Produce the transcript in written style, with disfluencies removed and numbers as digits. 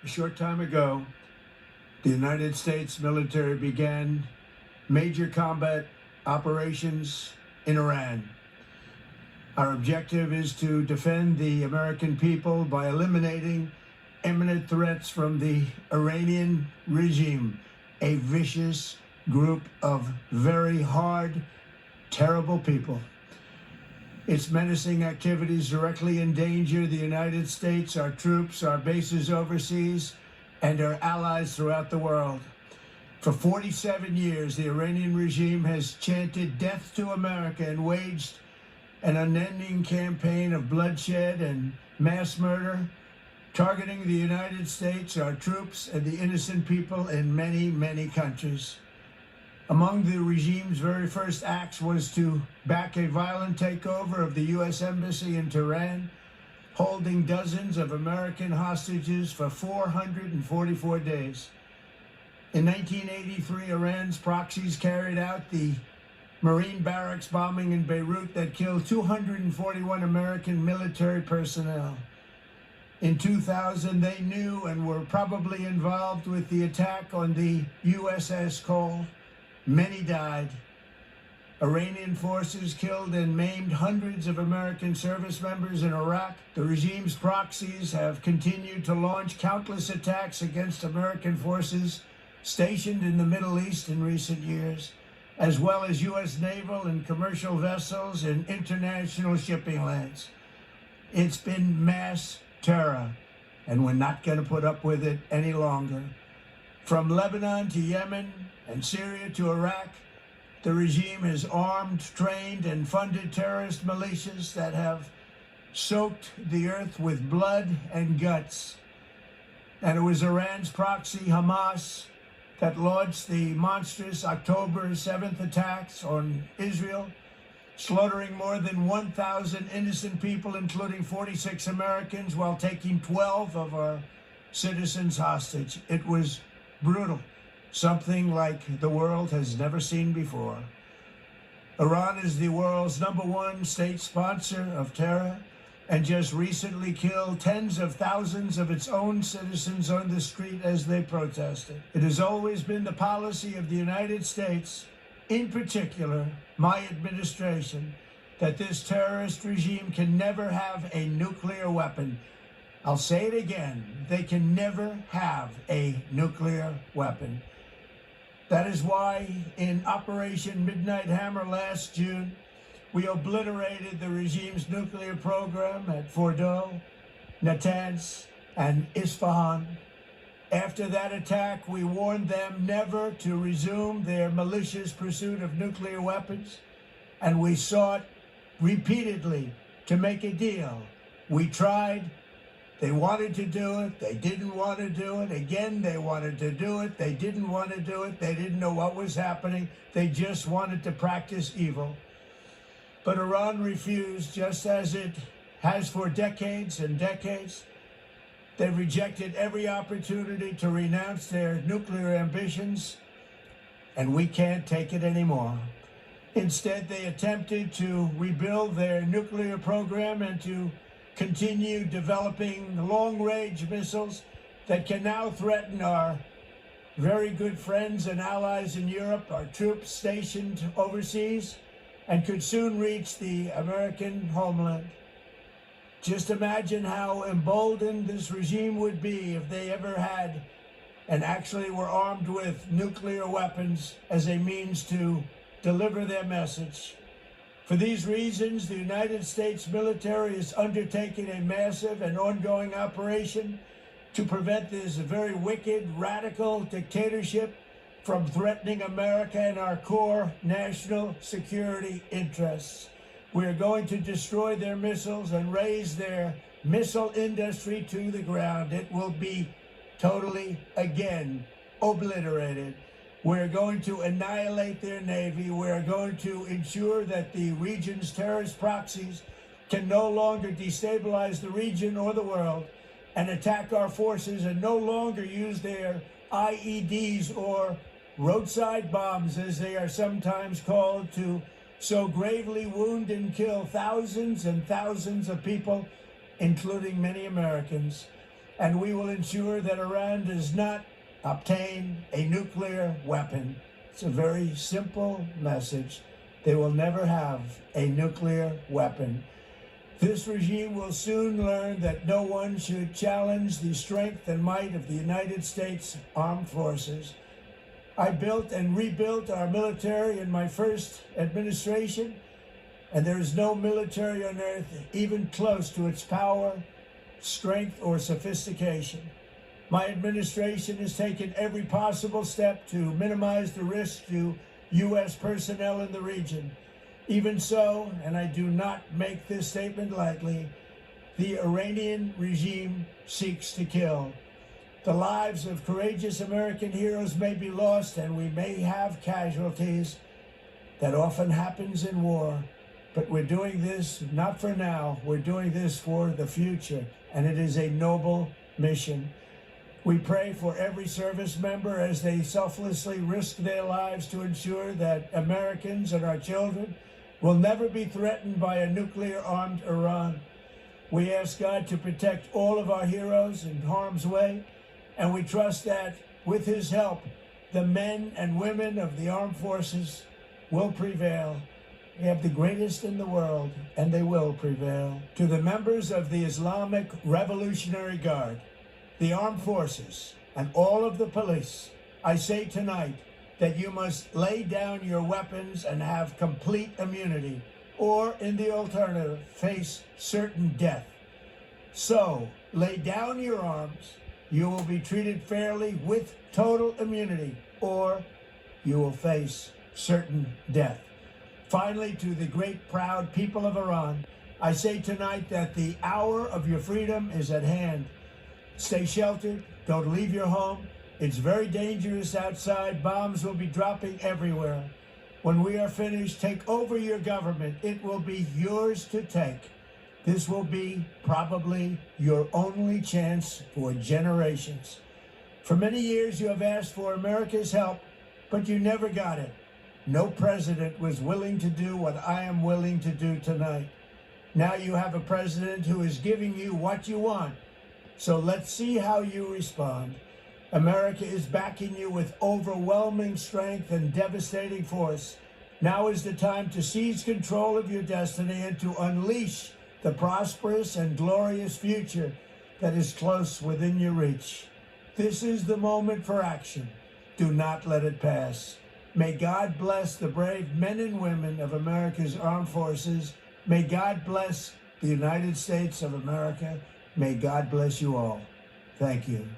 A short time ago, the United States military began major combat operations in Iran. Our objective is to defend the American people by eliminating imminent threats from the Iranian regime, a vicious group of very hard, terrible people. Its menacing activities directly endanger the United States, our troops, our bases overseas, and our allies throughout the world. For 47 years, the Iranian regime has chanted death to America and waged an unending campaign of bloodshed and mass murder, targeting the United States, our troops, and the innocent people in many, many countries. Among the regime's very first acts was to back a violent takeover of the U.S. Embassy in Tehran, holding dozens of American hostages for 444 days. In 1983, Iran's proxies carried out the Marine barracks bombing in Beirut that killed 241 American military personnel. In 2000, they knew and were probably involved with the attack on the USS Cole. Many died. Iranian forces killed and maimed hundreds of American service members in Iraq. The regime's proxies have continued to launch countless attacks against American forces stationed in the Middle East in recent years, as well as U.S. naval and commercial vessels in international shipping lanes. It's been mass terror, and we're not going to put up with it any longer. From Lebanon to Yemen and Syria to Iraq, the regime has armed, trained, and funded terrorist militias that have soaked the earth with blood and guts. And it was Iran's proxy, Hamas, that launched the monstrous October 7th attacks on Israel, slaughtering more than 1,000 innocent people, including 46 Americans, while taking 12 of our citizens hostage. It was brutal, something like the world has never seen before. Iran is the world's #1 state sponsor of terror and just recently killed tens of thousands of its own citizens on the street as they protested. It has always been the policy of the United States, in particular my administration, that this terrorist regime can never have a nuclear weapon. I'll say it again, they can never have a nuclear weapon. That is why in Operation Midnight Hammer last June, we obliterated the regime's nuclear program at Fordow, Natanz, and Isfahan. After that attack, we warned them never to resume their malicious pursuit of nuclear weapons, and we sought repeatedly to make a deal. We tried. They wanted to do it. They didn't want to do it. Again, they wanted to do it. They didn't want to do it. They didn't know what was happening. They just wanted to practice evil. But Iran refused, just as it has for decades and decades. They've rejected every opportunity to renounce their nuclear ambitions, and we can't take it anymore. Instead, they attempted to rebuild their nuclear program and to continue developing long-range missiles that can now threaten our very good friends and allies in Europe, our troops stationed overseas, and could soon reach the American homeland. Just imagine how emboldened this regime would be if they ever had and actually were armed with nuclear weapons as a means to deliver their message. For these reasons, the United States military is undertaking a massive and ongoing operation to prevent this very wicked, radical dictatorship from threatening America and our core national security interests. We are going to destroy their missiles and raise their missile industry to the ground. It will be totally, again, obliterated. We're going to annihilate their Navy. We're going to ensure that the region's terrorist proxies can no longer destabilize the region or the world and attack our forces and no longer use their IEDs or roadside bombs, as they are sometimes called, to so gravely wound and kill thousands and thousands of people, including many Americans. and we will ensure that Iran does not obtain a nuclear weapon. It's a very simple message. They will never have a nuclear weapon. This regime will soon learn that no one should challenge the strength and might of the United States Armed Forces. I built and rebuilt our military in my first administration, and there is no military on earth even close to its power, strength, or sophistication. My administration has taken every possible step to minimize the risk to U.S. personnel in the region. Even so, and I do not make this statement lightly, the Iranian regime seeks to kill. The lives of courageous American heroes may be lost, and we may have casualties. That often happens in war. But we're doing this not for now, we're doing this for the future, and it is a noble mission. We pray for every service member as they selflessly risk their lives to ensure that Americans and our children will never be threatened by a nuclear-armed Iran. We ask God to protect all of our heroes in harm's way, and we trust that, with his help, the men and women of the armed forces will prevail. We have the greatest in the world, and they will prevail. To the members of the Islamic Revolutionary Guard, the armed forces, and all of the police, I say tonight that you must lay down your weapons and have complete immunity, or, in the alternative, face certain death. So, lay down your arms. You will be treated fairly with total immunity, or you will face certain death. Finally, to the great, proud people of Iran, I say tonight that the hour of your freedom is at hand. Stay sheltered. Don't leave your home. It's very dangerous outside. Bombs will be dropping everywhere. When we are finished, take over your government. It will be yours to take. This will be probably your only chance for generations. For many years, you have asked for America's help, but you never got it. No president was willing to do what I am willing to do tonight. Now you have a president who is giving you what you want. So let's see how you respond. America is backing you with overwhelming strength and devastating force. Now is the time to seize control of your destiny and to unleash the prosperous and glorious future that is close within your reach. This is the moment for action. Do not let it pass. May God bless the brave men and women of America's armed forces. May God bless the United States of America. May God bless you all. Thank you.